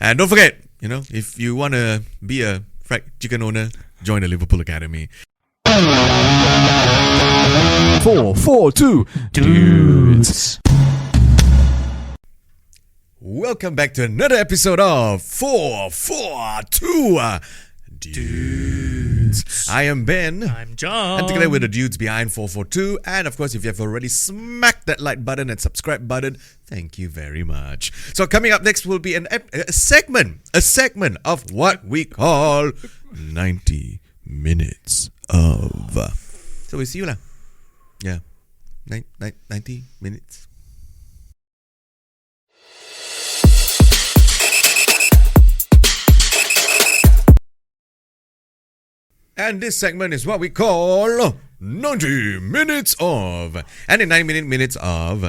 And don't forget, if you want to be a fried chicken owner, join the Liverpool Academy. 442 Dudes. Welcome back to another episode of 442 Dudes. I am Ben. I'm John. And together with the dudes behind 442. And of course, if you have already smacked that like button and subscribe button, thank you very much. So coming up next will be a segment of what we call 90 minutes of. So we'll see you lah. Yeah, 90 minutes. And this segment is what we call 90 minutes of. And in 90 minutes of,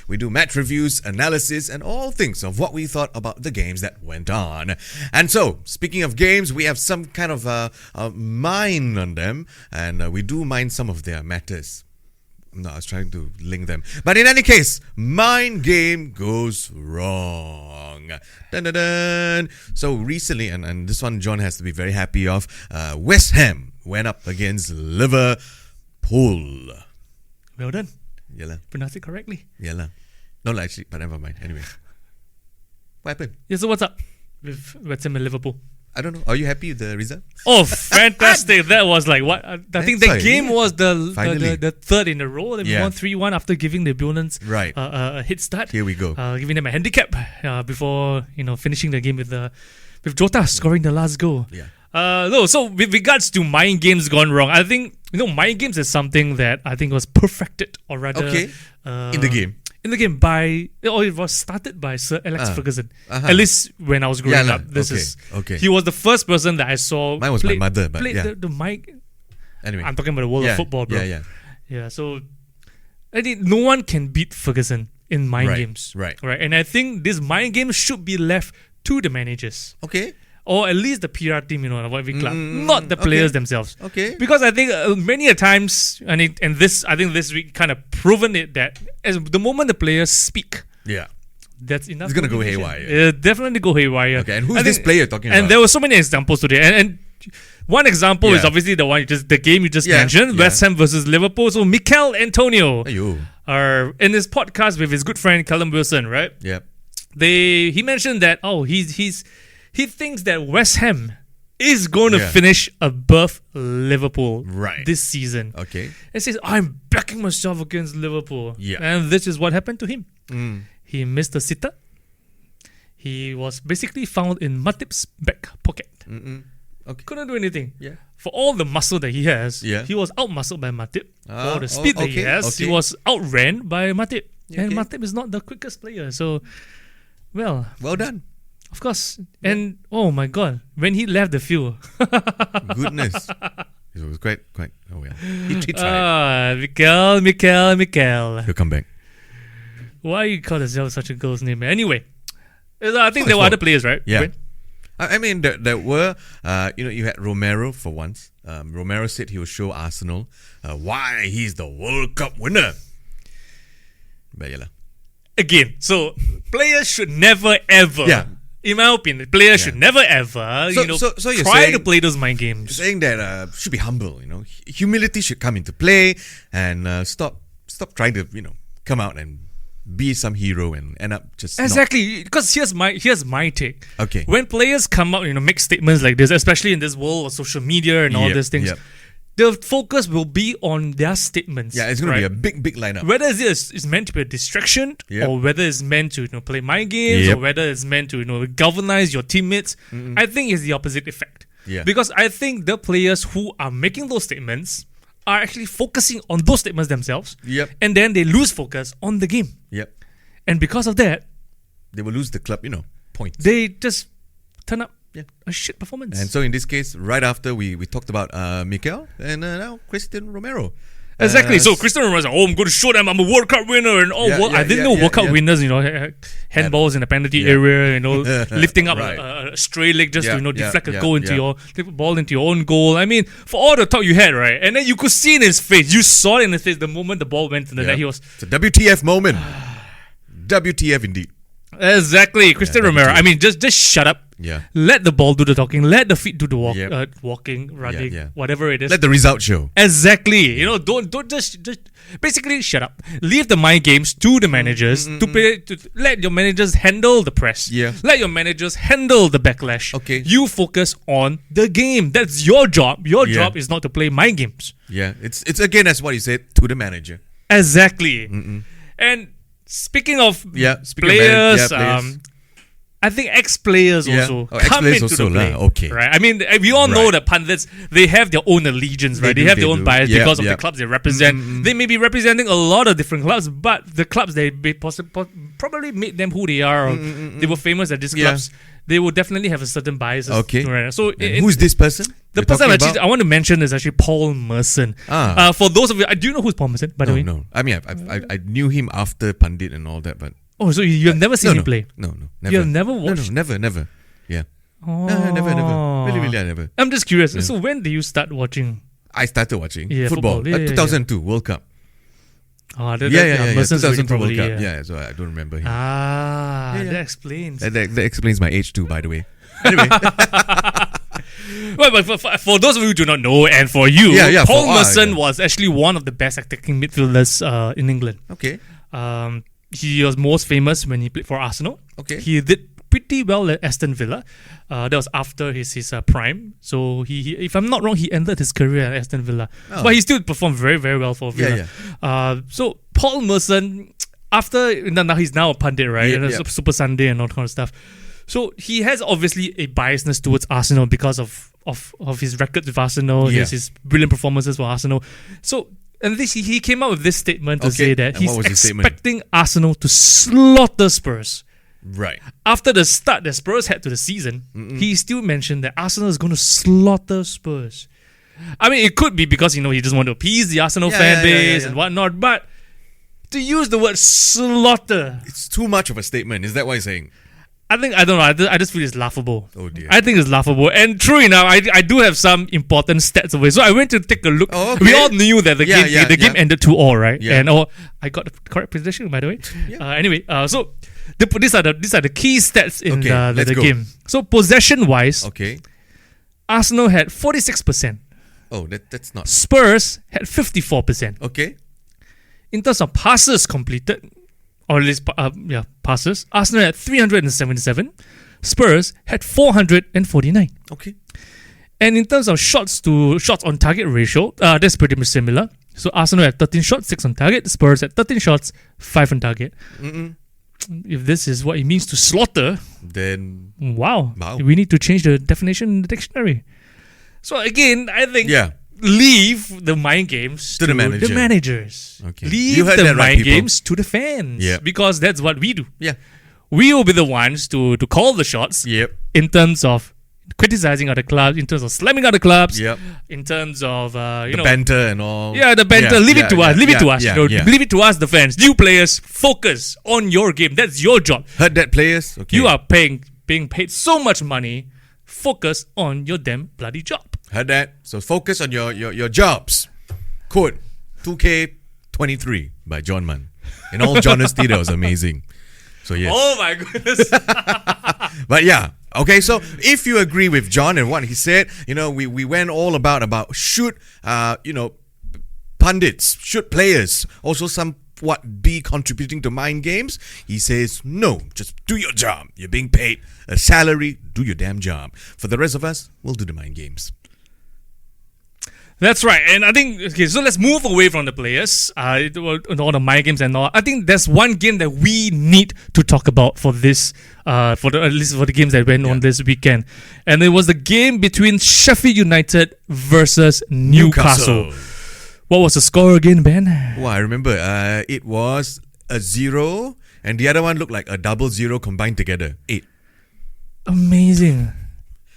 we do match reviews, analysis, and all things of what we thought about the games that went on. And so, speaking of games, we have some kind of a mind on them, and we do mind some of their matters. No, I was trying to link them. But in any case, mind game goes wrong. Dun, dun, dun. So recently, and this one John has to be very happy of, West Ham went up against Liverpool. Well done. Yalah. Pronounce it correctly. Yalah. No, actually, but never mind. Anyway. What happened? Yeah, so what's up with West Ham and Liverpool? I don't know. Are you happy with the result? Oh, fantastic. That was like what? I think the game was the third in a row. They won 3-1 after giving the opponents a hit start. Here we go. Giving them a handicap before finishing the game with Jota scoring the last goal. Yeah. So with regards to mind games gone wrong, I think mind games is something that I think was perfected, or rather in the game. In the game it was started by Sir Alex Ferguson. At least when I was growing up. He was the first person that I saw. Mine was my mother, but the mic. Anyway, I'm talking about the world of football, bro. Yeah. So I think no one can beat Ferguson in mind games. Right. And I think this mind game should be left to the managers. Okay. Or at least the PR team, of every club, not the players themselves. Okay. Because I think many a times, I think this week kind of proven it, that as the moment the players speak, that's enough. It's gonna go haywire. Definitely go haywire. Okay. And who's this player talking about? And there were so many examples today. And one example is obviously the game you just mentioned, West Ham versus Liverpool. So Mikel Antonio, in his podcast with his good friend Callum Wilson, right? Yeah. He mentioned that he thinks that West Ham is going to finish above Liverpool this season. Okay. And says, I'm backing myself against Liverpool. Yeah. And this is what happened to him. He missed the sitter. He was basically found in Matip's back pocket. Okay. Couldn't do anything. Yeah. For all the muscle that he has, he was out-muscled by Matip. For all the speed that he has, he was outran by Matip. And Matip is not the quickest player. So, well done. Of course. And oh my god, when he left the field. Goodness. It was quite he tried. Mikel. He'll come back. Why you call yourself such a girl's name? Anyway, I think there were other players, right? Yeah. I mean, there were, you had Romero for once. Romero said he will show Arsenal why he's the World Cup winner. But again, so players should never ever, in my opinion, players should never ever, so you're try saying, to play those mind games. You're saying that should be humble, humility should come into play, and stop trying to, come out and be some hero and end up just exactly. Because here's my take. Okay. When players come out, make statements like this, especially in this world of social media and all these things. The focus will be on their statements. Yeah, it's going to be a big lineup. Whether it's meant to be a distraction, or whether it's meant to play mind games, or whether it's meant to galvanize your teammates, I think it's the opposite effect. Yeah. Because I think the players who are making those statements are actually focusing on those statements themselves. Yep. And then they lose focus on the game. Yep. And because of that, they will lose the club, points. They just turn up a shit performance. And so in this case, right after we talked about Mikel and now Christian Romero. Exactly. So Cristiano Ronaldo, I'm going to show them I'm a World Cup winner, and I didn't know World Cup winners, handballs in the penalty area, lifting up a stray leg just to deflect a goal into your ball into your own goal. I mean, for all the talk you had, right, and then you could see in his face, you saw it in his face the moment the ball went to the net. He was it's a WTF moment. WTF indeed. Exactly, Christian Romero. I mean, just shut up. Yeah. Let the ball do the talking. Let the feet do the Yep. walking, running, Yeah. whatever it is. Let the result show. Exactly. You know, don't just basically shut up. Leave the mind games to the managers to play. To let your managers handle the press. Yeah. Let your managers handle the backlash. Okay. You focus on the game. That's your job. Your Yeah. job is not to play mind games. Yeah. It's again as what you said, to the manager. Exactly. And speaking of Speaking players, of players. I think ex-players Yeah. also Oh, come ex-players into also the play. lah. Okay. Right? I mean, we all know Right. that pundits, they have their own allegiance, right? They have their own bias Yeah, because of yeah. the clubs they represent. They may be representing a lot of different clubs, but the clubs probably made them who they are, or they were famous at these Yeah. clubs. They will definitely have a certain bias. Okay. So And who's this person? the you're person talking actually I want to mention is actually Paul Merson. For those of you, do you know who's Paul Merson, by the way? No. I mean, I knew him after Pundit and all that, but Oh, so you have never seen him play? No, never. You have never watched? No, never. Yeah. Oh. No, never. Really, I never. I'm just curious. So when did you start watching? I started watching Yeah, football. football. Yeah, 2002 World Cup. Yeah. Merson's 2002 really probably, World Cup. Yeah, so I don't remember him. That explains. That explains my age too, by the way. Anyway, Well, but for those of you who do not know, and for you, Yeah, Paul for- Merson was actually one of the best attacking midfielders in England. okay. He was most famous when he played for Arsenal. Okay. He did pretty well at Aston Villa. That was after his prime. So he, if I'm not wrong, he ended his career at Aston Villa. Oh. But he still performed very, very well for Villa. So Paul Merson, now he's now a pundit, right? Yeah, yeah. Super Sunday and all kind of stuff. So he has obviously a biasness towards Arsenal because of his records with Arsenal, Yeah. his brilliant performances for Arsenal. So and he came out with this statement to say that And he's what was his statement? expecting Arsenal to slaughter Spurs. Right. After the start that Spurs had to the season, he still mentioned that Arsenal is going to slaughter Spurs. I mean, it could be because he doesn't want to appease the Arsenal fan base and whatnot, but to use the word slaughter, It's too much of a statement. Is that what you're saying? I don't know. I just feel it's laughable. Oh dear. I think it's laughable. And true enough, I do have some important stats away. So I went to take a look. Oh, okay. We all knew that the game ended 2-2, right? Yeah. And I got the correct position, by the way. Yeah. Anyway, so these are the key stats in let's the go. game. So possession wise, Okay. Arsenal had 46%. Oh, that's not Spurs had 54%. okay. In terms of passes completed, or at least passes, Arsenal had 377. Spurs had 449. Okay. And in terms of shots on target ratio, that's pretty much similar. So Arsenal had 13 shots, 6 on target. Spurs had 13 shots, 5 on target. If this is what it means to slaughter, Then wow. Wow. We need to change the definition in the dictionary. So again, I think leave the mind games To the manager. managers. Okay. Leave You heard the that right, mind people. games to the fans. Yeah. Because that's what we do. yeah. We will be the ones to call the shots Yep. in terms of criticizing other clubs, in terms of slamming other clubs, Yep. in terms of The banter and all. yeah, the banter. Leave it to us. Leave it to us. Yeah, Leave it to us, the fans. You players, focus on your game. That's your job. Heard that, players? Okay. You are being paid so much money. Focus on your damn bloody job. Heard that? So focus on your jobs. Quote 2K23 by John Mann. In all honesty, that was amazing. So yes. Oh my goodness. But yeah. Okay, so if you agree with John and what he said, we went all about should pundits, should players also somewhat be contributing to mind games? He says no, just do your job. You're being paid a salary, do your damn job. For the rest of us, we'll do the mind games. That's right, and I think so. Let's move away from the players, all the mind games and all. I think there's one game that we need to talk about for this, at least for the games that went on this weekend, and it was the game between Sheffield United versus Newcastle. What was the score again, Ben? Well, I remember it was a 0, and the other one looked like a 0-0 combined together. 8. Amazing.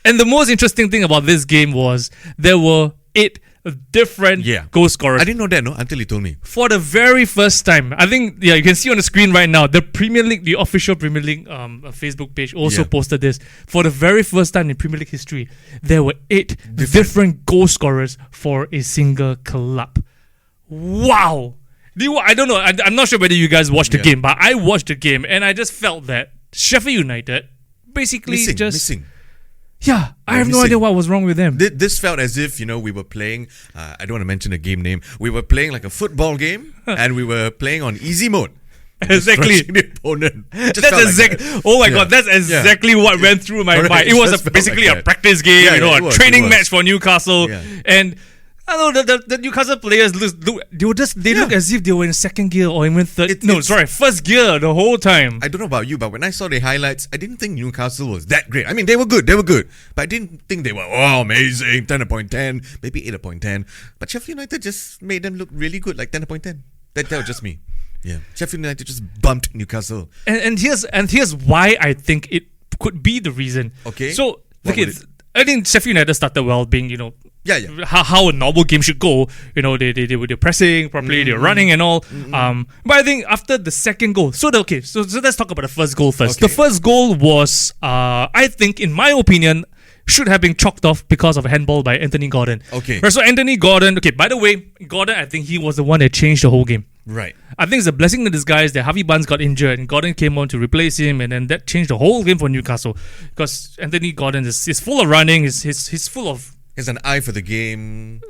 And the most interesting thing about this game was there were 8 different goal scorers. I didn't know that, until he told me. For the very first time, I think, you can see on the screen right now, the Premier League, the official Premier League Facebook page also posted this. For the very first time in Premier League history, there were 8 different goal scorers for a single club. Wow! I don't know, I'm not sure whether you guys watched the game, but I watched the game and I just felt that Sheffield United basically missing. Yeah, I have no idea what was wrong with them. This felt as if, we were playing, I don't want to mention a game name, we were playing like a football game and we were playing on easy mode. Exactly. The opponent. That's exactly. Like oh my god, that's exactly what went through my mind. It was basically a practice game, a training match for Newcastle, and I don't know the Newcastle players look as if they were in second gear or even first gear the whole time. I don't know about you, but when I saw the highlights, I didn't think Newcastle was that great. I mean, they were good, but I didn't think they were amazing, 10.10, maybe 8.10. But Sheffield United just made them look really good, like 10.10. That was just me. Yeah, Sheffield United just bumped Newcastle. And here's why I think it could be the reason. Okay. So I think Sheffield United started well, being how a normal game should go. They're pressing properly, they're running and all. But I think after the second goal, so let's talk about the first goal first. Okay. The first goal was, I think, in my opinion, should have been chalked off because of a handball by Anthony Gordon. Okay. So Anthony Gordon. Okay. By the way, Gordon, I think he was the one that changed the whole game. Right. I think it's a blessing in disguise that Harvey Barnes got injured and Gordon came on to replace him, and then that changed the whole game for Newcastle because Anthony Gordon is full of running. He's full of. He has an eye for the game.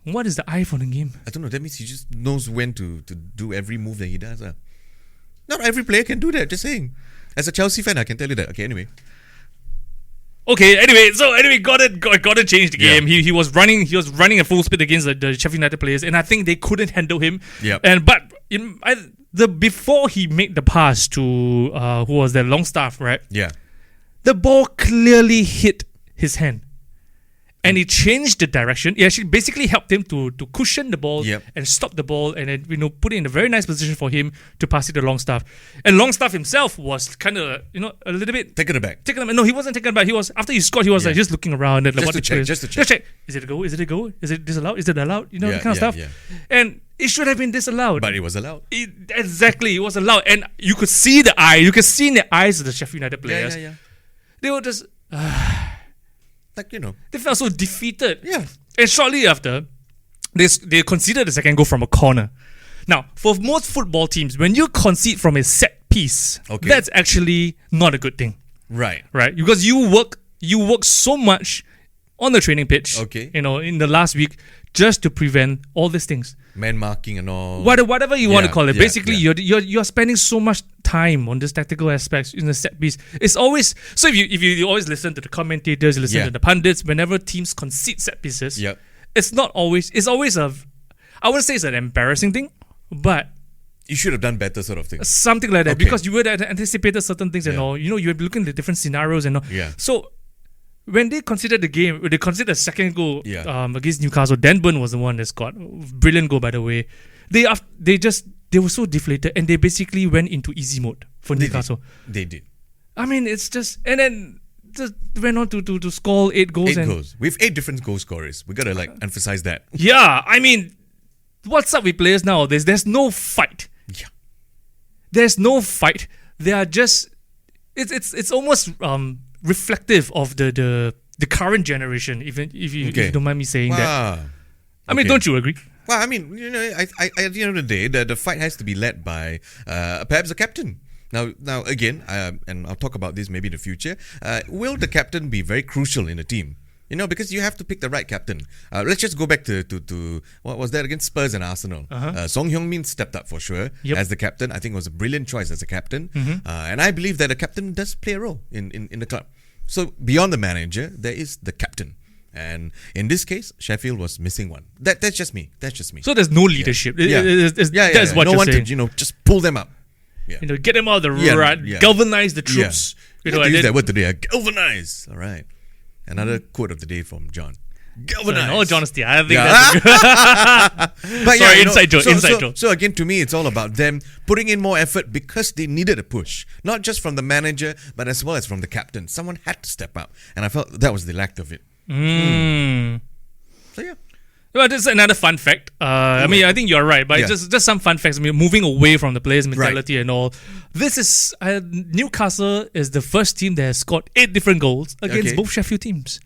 What is the eye for the game? I don't know. That means he just knows when to do every move that he does. Not every player can do that. Just saying. As a Chelsea fan, I can tell you that. Okay. Anyway. Gordon changed the game. Yeah. He was running at full speed against the Sheffield United players, and I think they couldn't handle him. Before he made the pass to who was that, Longstaff, right? Yeah. The ball clearly hit his hand. And he changed the direction. He actually basically helped him to cushion the ball and stop the ball, and then put it in a very nice position for him to pass it to Longstaff. And Longstaff himself was kind of a little bit taken aback. No, he wasn't taken aback. He was, after he scored, he was like just looking around and just to check. Is it a goal? Is it a goal? Is it disallowed? Is it allowed? That kind of stuff. Yeah. And it should have been disallowed. But it was allowed. Exactly, it was allowed, and you could see the eye. You could see in the eyes of the Sheffield United players. Yeah. They were just. They felt so defeated. Yeah. And shortly after, they conceded the second goal from a corner. Now, for most football teams, when you concede from a set piece, that's actually not a good thing. Right. Because you work so much on the training pitch, in the last week, just to prevent all these things. Man marking and all. Whatever you want to call it. Basically, you're spending so much time on this tactical aspects in the set piece. It's always so if you always listen to the commentators, you listen to the pundits. Whenever teams concede set pieces, it's not always. It's always I wouldn't say it's an embarrassing thing, but you should have done better, sort of thing. Something like that, because you would have anticipated certain things and all. You were looking at the different scenarios and all. Yeah. So when they considered the game, they considered the second goal against Newcastle. Dan Burn was the one that scored. Brilliant goal, by the way. They were so deflated, and they basically went into easy mode for Newcastle. They did. I mean, it's just, and then just went on to score 8 goals. 8 goals. We have 8 different goal scorers. We gotta emphasize that. Yeah, I mean, what's up with players nowadays? There's no fight. Yeah. There's no fight. They are just. It's almost reflective of the current generation. Even if you don't mind me saying that. I mean, don't you agree? Well, I mean, I at the end of the day, the fight has to be led by perhaps the captain. Now again, and I'll talk about this maybe in the future. Will the captain be very crucial in a team? Because you have to pick the right captain. Let's just go back to what was that against Spurs and Arsenal. Song Heung-min stepped up for sure as the captain. I think it was a brilliant choice as a captain. And I believe that a captain does play a role in the club. So beyond the manager, there is the captain. And in this case, Sheffield was missing one. That's just me. So there's no leadership. That's what no you're one saying. To just pull them up. Yeah. Get them out of the rut, galvanize the troops. Use that word today. Galvanize. All right. Another quote of the day from John. Galvanize. No, John Steele. I think that's but sorry, inside joke. So again, to me, it's all about them putting in more effort because they needed a push. Not just from the manager, but as well as from the captain. Someone had to step up. And I felt that was the lack of it. So yeah. Well, this is another fun fact. I mean, I think you're right, but just some fun facts. I mean, moving away from the players' mentality and all. This is Newcastle is the first team that has scored 8 different goals against both Sheffield teams.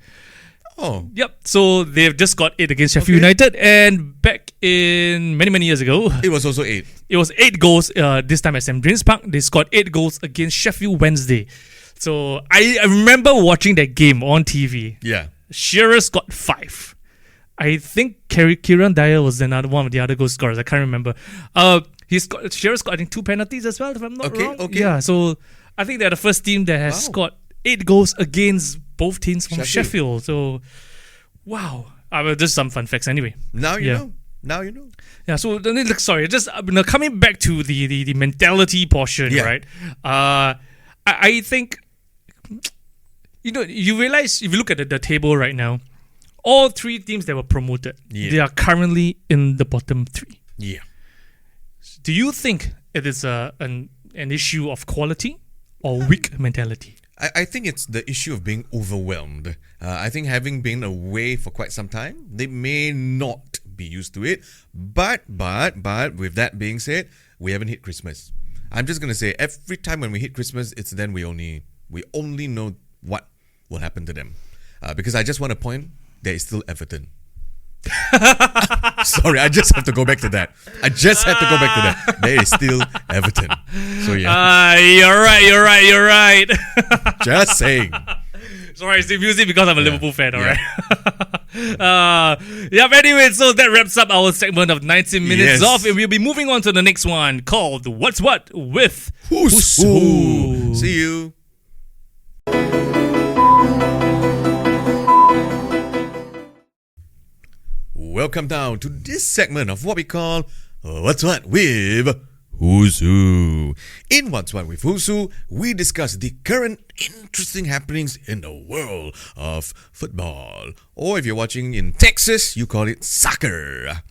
Oh. Yep. So they've just got 8 against Sheffield United, and back in many years ago, It was also 8. it was 8 goals. This time at St James Park, they scored 8 goals against Sheffield Wednesday. So I remember watching that game on TV. Yeah. Shearer's got 5. I think Kieran Dyer was another one of the other goal scorers. I can't remember. Shearer's got, I think, 2 penalties as well, if I'm not wrong. Okay. Yeah, so I think they're the first team that has scored 8 goals against both teams from Sheffield. So, wow. Just some fun facts anyway. Now you know. Now you know. Yeah, so sorry, just coming back to the mentality portion, right? I think, you realize if you look at the table right now, all 3 teams that were promoted, they are currently in the bottom 3. Yeah. Do you think it is an issue of quality or weak mentality? I think it's the issue of being overwhelmed. I think having been away for quite some time, they may not be used to it. But with that being said, we haven't hit Christmas. I'm just gonna say every time when we hit Christmas, it's then we only know what will happen to them. Because I just want to point, there is still Everton. Sorry, I just have to go back to that. There is still Everton. So yeah. You're right. Just saying. Sorry, it's amusing because I'm a Liverpool fan, alright? Anyway, so that wraps up our segment of 19 minutes off, and we'll be moving on to the next one called What's What with Who's Who. See you. Welcome down to this segment of what we call What's What with Who's Who. In What's What with Who's Who, we discuss the current interesting happenings in the world of football. Or if you're watching in Texas, you call it soccer.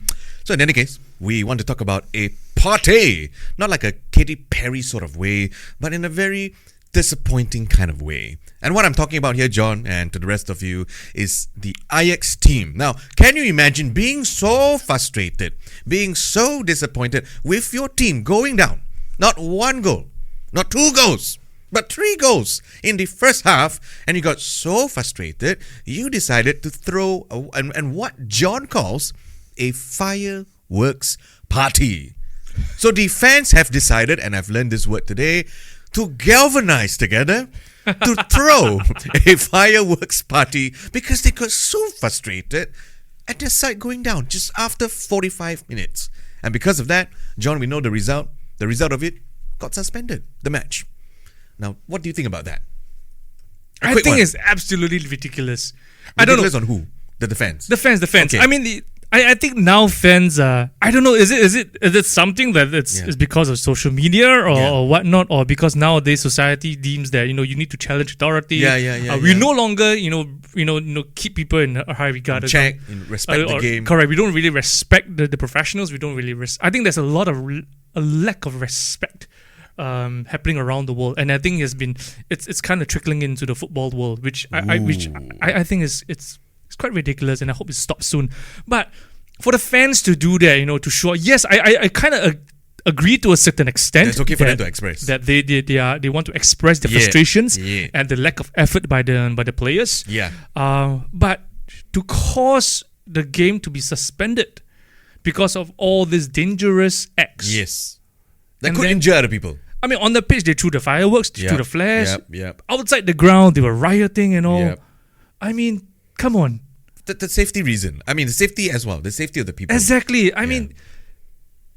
So in any case, we want to talk about a party. Not like a Katy Perry sort of way, but in a very disappointing kind of way. And what I'm talking about here, John, and to the rest of you, is the Ajax team. Now, can you imagine being so frustrated, being so disappointed with your team going down? Not 1 goal, not 2 goals, but 3 goals in the first half, and you got so frustrated, you decided to throw and what John calls a fireworks party. So the fans have decided, and I've learned this word today, to galvanize together to throw a fireworks party because they got so frustrated at their side going down just after 45 minutes. And because of that, John, we know the result. The result of it got suspended, the match. Now, what do you think about that? I think it's absolutely ridiculous. Ridiculous on who? The fans? The fans. Okay. I mean, I think now fans I don't know, is it something that it's because of social media or whatnot, or because nowadays society deems that you need to challenge authority. We no longer keep people in a high regard. Check and respect the game. Correct. We don't really respect the professionals. We don't really I think there's a lack of respect happening around the world, and I think it's kind of trickling into the football world, which I think it's quite ridiculous, and I hope it stops soon. But for the fans to do that, to show, yes, I kind of agree to a certain extent. It's okay for them to express that they want to express their frustrations and the lack of effort by the players. But to cause the game to be suspended because of all these dangerous acts, that could injure other people. I mean, on the pitch they threw the fireworks, they threw the flares. Outside the ground they were rioting and all. I mean, come on. The safety reason. I mean, the safety as well. The safety of the people. Exactly. I mean,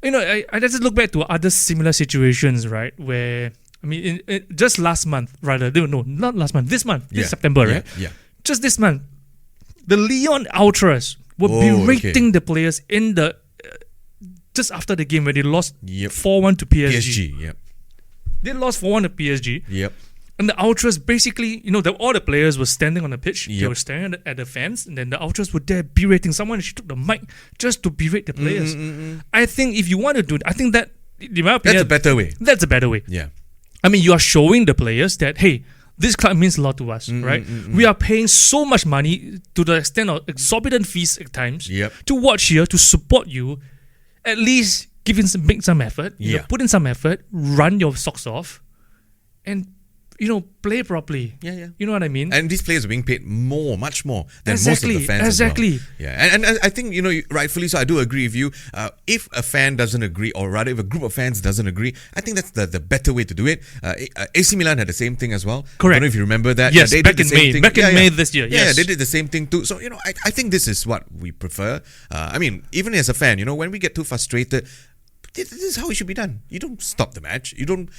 I just look back to other similar situations, right? Where, I mean, just last month, rather. No, not last month. This month. This September, right? Just this month. The Lyon Ultras were berating the players in the... just after the game where they lost 4-1 to PSG. They lost 4-1 to PSG. And the Ultras basically, all the players were standing on the pitch. They were staring at the fans. And then the Ultras were there berating someone. She took the mic just to berate the players. I think if you want to do it, I think that, in my opinion... That's a better way. I mean, you are showing the players that, hey, this club means a lot to us, right? We are paying so much money to the extent of exorbitant fees at times to watch here, to support you. At least make some effort, put in some effort, run your socks off, and play properly. Yeah. You know what I mean? And these players are being paid much more than most of the fans. Exactly. As well. Yeah, and I think rightfully so. I do agree with you. If a fan doesn't agree, or rather, if a group of fans doesn't agree, I think that's the better way to do it. AC Milan had the same thing as well. Correct. I don't know if you remember that. Yes, they back did the in same May. thing. Back in May this year. Yeah, Yes. they did the same thing too. So I think this is what we prefer. I mean, even as a fan, when we get too frustrated, this is how it should be done. You don't stop the match. You don't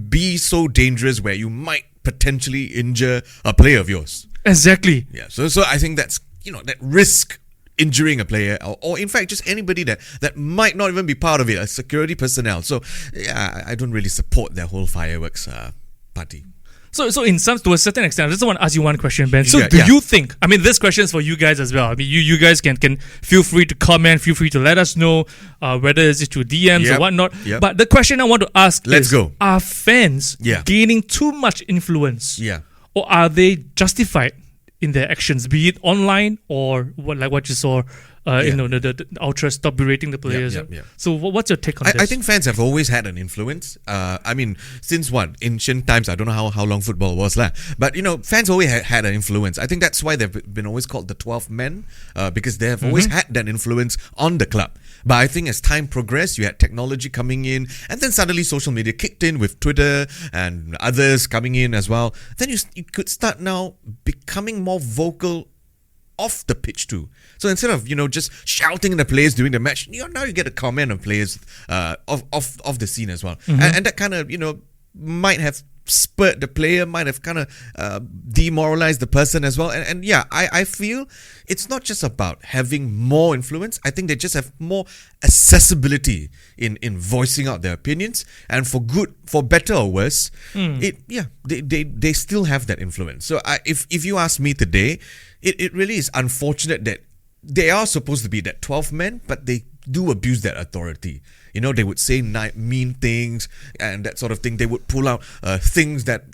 be so dangerous where you might potentially injure a player of yours. Exactly. Yeah. So I think that's that risk injuring a player, or in fact just anybody that might not even be part of it, a security personnel. So yeah, I don't really support their whole fireworks party. So in some, to a certain extent, I just want to ask you one question, Ben. So Yeah, do yeah. you think, I mean, this question is for you guys as well. I mean, you guys can feel free to comment, feel free to let us know whether it's through DMs or Yep, whatnot. yep. But the question I want to ask Let's is, go. are fans Yeah. gaining too much influence? Yeah. Or are they justified in their actions, be it online or what you saw, the ultras stop berating the players. yeah. So what's your take on this? I think fans have always had an influence. I mean, since ancient times, I don't know how long football was lah. But fans always had an influence. I think that's why they've been always called the 12 men, because they have always had that influence on the club. But I think as time progressed, you had technology coming in, and then suddenly social media kicked in with Twitter and others coming in as well. Then you could start now becoming more vocal off the pitch too. So instead of just shouting at the players during the match, now you get a comment on players off the scene as well, and that kind of might have spurred the player, might have kind of demoralized the person as well. And yeah, I feel it's not just about having more influence. I think they just have more accessibility in voicing out their opinions, and for better or worse, they still have that influence. So if you ask me today, it really is unfortunate that they are supposed to be that 12 men, but they do abuse that authority. They would say mean things and that sort of thing. They would pull out things that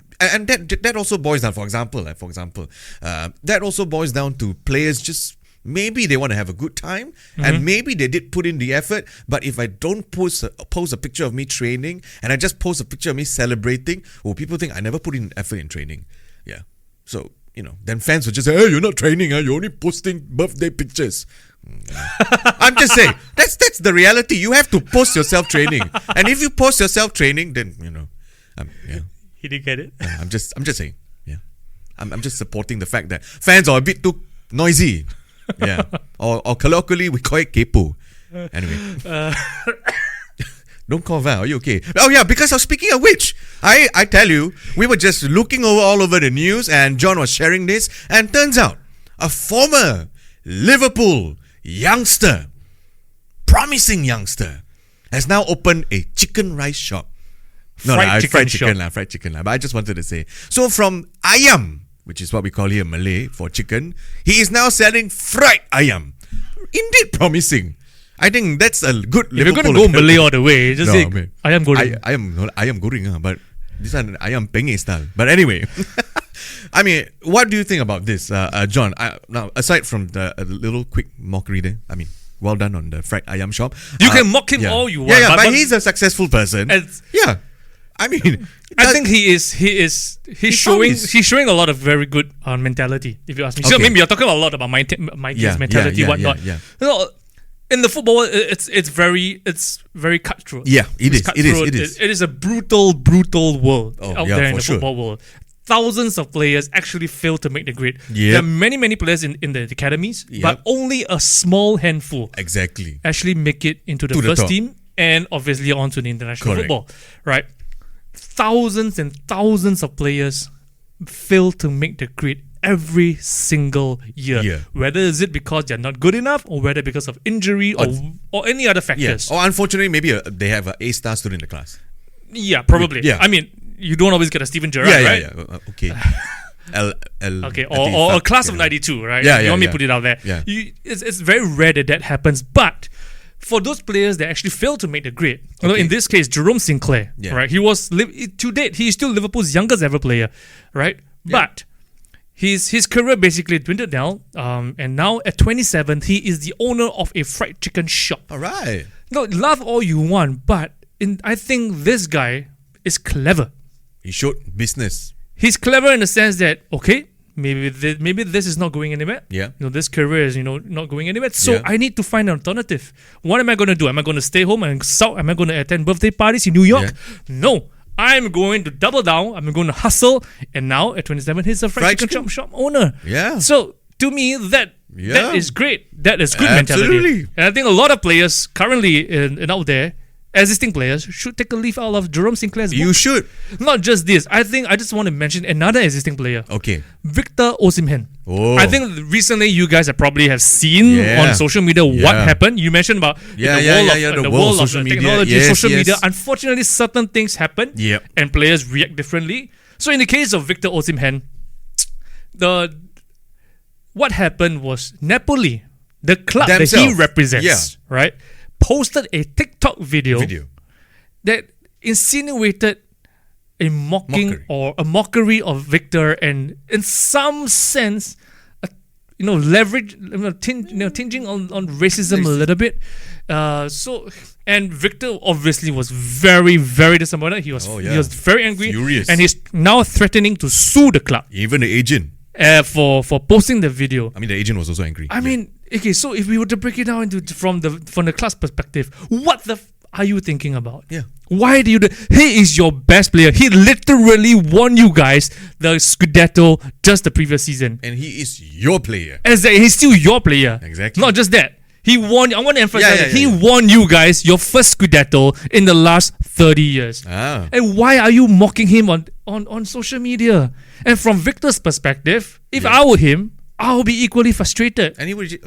also boils down, for example, that also boils down to players just maybe they want to have a good time, and maybe they did put in the effort, but if I don't post a picture of me training and I just post a picture of me celebrating, people think I never put in effort in training. Yeah. So, then fans would just say, hey, you're not training, you're only posting birthday pictures. I'm just saying, that's the reality. You have to post yourself training. And if you post yourself training, then, He didn't get it. I'm just saying, yeah. I'm just supporting the fact that fans are a bit too noisy. Yeah. Or colloquially, we call it kepo. Anyway. Don't call Val, are you okay? Oh yeah, because speaking of which, I tell you, we were just looking all over the news and John was sharing this, and turns out a former Liverpool youngster, promising youngster, has now opened a chicken rice shop. Fried chicken. But I just wanted to say, so from ayam, which is what we call here Malay for chicken, he is now selling fried ayam. Indeed promising. I think that's a good. If you're going to go Malay all the way, just say ayam goreng. Ayam goreng, but this one ayam penyet style. But anyway, I mean, what do you think about this, John? Now, aside from the little quick mockery there, I mean, well done on the fried ayam shop. You can mock him all you want. Yeah, but he's a successful person. Yeah, I mean, I think he's showing a lot of very good mentality. If you ask me, so maybe you're talking a lot about my kid's mentality, whatnot. Yeah. In the football, it's very cutthroat. Yeah, it is. It is a brutal world out there in the football world. Thousands of players actually fail to make the grade. Yep. There are many players in the academies, but only a small handful actually make it into the first team and obviously onto the international football. Right? Thousands and thousands of players fail to make the grade every single year. Whether is it because they're not good enough, or whether because of injury or any other factors. Or unfortunately, maybe they have an A-star student in the class. Yeah, probably. Yeah. I mean, you don't always get a Steven Gerrard, right? Yeah. Okay. Okay, or a class of 92, right? Yeah, you want me to put it out there? Yeah. It's very rare that happens, but for those players that actually fail to make the grade, in this case, Jerome Sinclair, right? He was to date, he is still Liverpool's youngest ever player, right? Yeah. But his career basically dwindled down, and now at 27, he is the owner of a fried chicken shop. All right. No, love all you want, but I think this guy is clever He showed business. He's clever in the sense that, okay, maybe this is not going anywhere. Yeah. This career is, not going anywhere. So Yeah. I need to find an alternative. What am I going to do? Am I going to stay home and sulk? Am I going to attend birthday parties in New York? Yeah. No. I'm going to double down. I'm going to hustle. And now at 27, he's a fried chicken shop owner. Yeah. So to me, that is great. That is good mentality. Absolutely. And I think a lot of players currently in out there, existing players, should take a leaf out of Jerome Sinclair's book. You should. Not just this. I think I just want to mention another existing player. Okay. Victor Osimhen. Oh. I think recently you guys have probably have seen on social media what happened. You mentioned about the world of technology, social media. Unfortunately, certain things happen and players react differently. So in the case of Victor Osimhen, what happened was Napoli, the club that he represents, right, posted a TikTok video that insinuated a mockery of Victor, and in some sense, leverage, tinging on racism a little bit. And Victor obviously was very, very disappointed. He was very angry, furious, and he's now threatening to sue the club. Even the agent. For posting the video. I mean, the agent was also angry. I mean, okay, so if we were to break it down from the club's perspective, what the are you thinking about? Yeah. Why do you do? He is your best player. He literally won you guys the Scudetto just the previous season. And he is your player. Exactly. He's still your player. Exactly. Not just that. He won. I want to emphasize that he won you guys your first Scudetto in the last 30 years. Ah. And why are you mocking him on social media? And from Victor's perspective, if I were him, I would be equally frustrated. And he would,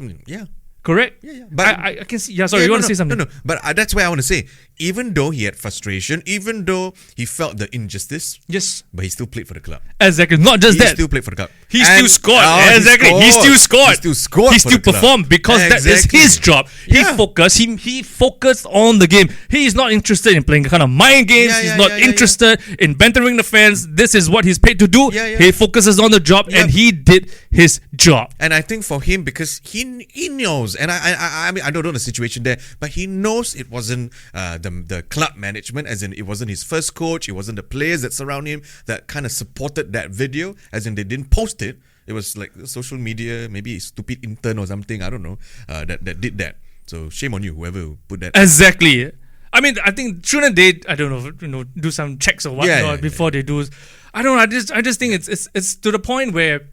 Correct? Yeah. But I can see. Yeah, sorry, you want to say something? No. But that's why I want to say, even though he had frustration, even though he felt the injustice, yes, but he still played for the club. Exactly. Not just that. He still played for the club. He still scored. Exactly. He still scored. He still scored. He still performed because that is his job. He focused. He focused on the game. He is not interested in playing kind of mind games. He's not interested in bantering the fans. This is what he's paid to do. He focuses on the job, and he did his job. And I think for him, because he knows, and I mean, I don't know the situation there, but he knows it wasn't the club management, as in it wasn't his first coach, it wasn't the players that surround him that kind of supported that video, as in they didn't post it. It was like social media, maybe a stupid intern or something, I don't know, that did that. So shame on you, whoever put that. Exactly. I mean, I think shouldn't they? I don't know, do some checks or whatnot before they do. I don't know. I just think it's to the point where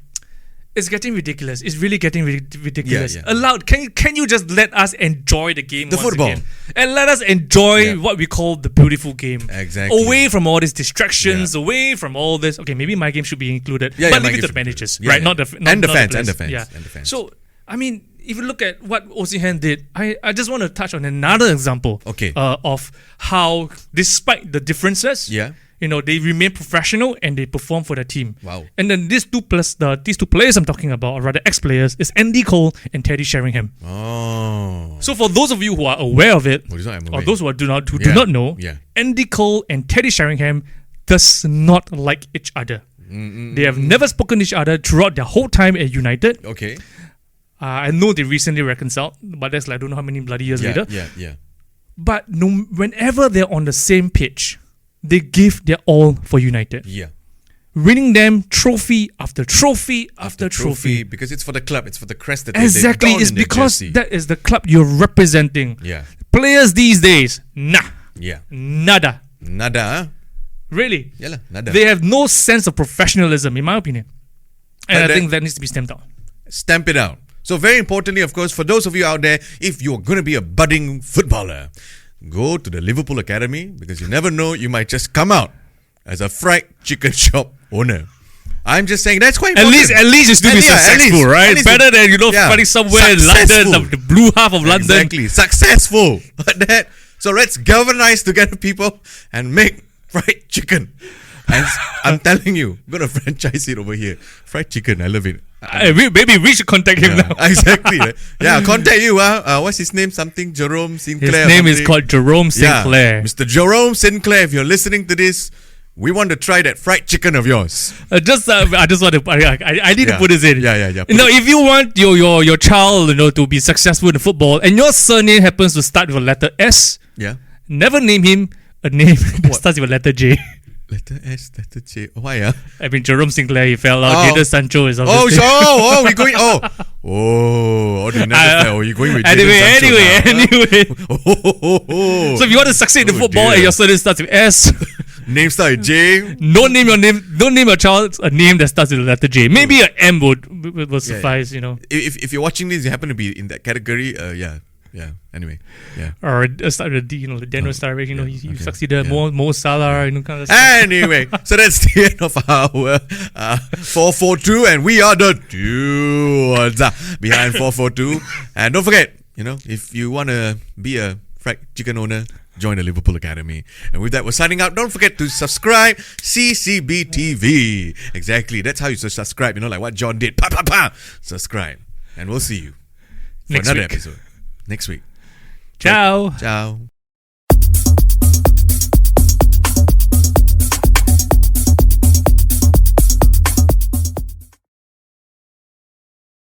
it's getting ridiculous. It's really getting ridiculous. Allowed? Can you just let us enjoy the game, the football, again? And let us enjoy what we call the beautiful game. Exactly. Away from all these distractions, away from all this. Okay, maybe my game should be included, but leave it to the managers, right? Not the fans. So I mean, if you look at what Osimhen did, I just want to touch on another example. Of how, despite the differences, they remain professional and they perform for the team. Wow. And then these two players I'm talking about, or rather ex-players, is Andy Cole and Teddy Sheringham. Oh. So for those of you who are aware of it, or those who do not know, Andy Cole and Teddy Sheringham does not like each other. They have never spoken to each other throughout their whole time at United. Okay. I know they recently reconciled, but that's like I don't know how many bloody years later. Yeah. But whenever they're on the same pitch, they give their all for United. Yeah. Winning them trophy after trophy after trophy. Because it's for the club, it's for the crest that exactly, it's because that is the club you're representing. Yeah. Players these days, nada. Nada, Really? Yeah, nada. They have no sense of professionalism, in my opinion. And I think that needs to be stamped out. Stamp it out. So very importantly, of course, for those of you out there, if you're going to be a budding footballer, go to the Liverpool Academy, because you never know, you might just come out as a fried chicken shop owner. I'm just saying that's quite important. At least you still be successful, right? Better than fighting somewhere in London, the blue half of London. Exactly, successful. So let's galvanize together, people, and make fried chicken. And I'm telling you, I'm gonna franchise it over here. Fried chicken, I love it. Maybe we should contact him now. Exactly. Contact you. What's his name? Something Jerome Sinclair. His name is called Jerome Sinclair. Mr. Jerome Sinclair, if you're listening to this, we want to try that fried chicken of yours. I need to put this in. Yeah. If you want your child, to be successful in football, and your surname happens to start with a letter S, never name him a name that starts with a letter J. Letter S, letter J. Why? I mean, Jerome Sinclair, he fell out. Jadon Sancho is Oh, obviously... we're going. You're going with Anyway. Oh. So if you want to succeed in football and your surname starts with S, Name start with J. don't name your child a name that starts with the letter J. Maybe an M would suffice, you know. If you're watching this, you happen to be in that category, Anyway, Or start with a D, you know, the Daniel Sturridge, you know, you succeeded. Mo Salah, you know, kind of stuff. Anyway, so that's the end of our 442, and we are the dudes behind 442. And don't forget, you know, if you want to be a fried chicken owner, join the Liverpool Academy. And with that, we're signing out. Don't forget to subscribe. CCB TV. Exactly. That's how you subscribe. You know, like what John did. Subscribe. And we'll see you for Next another week. episode. Next week. Ciao. Ciao.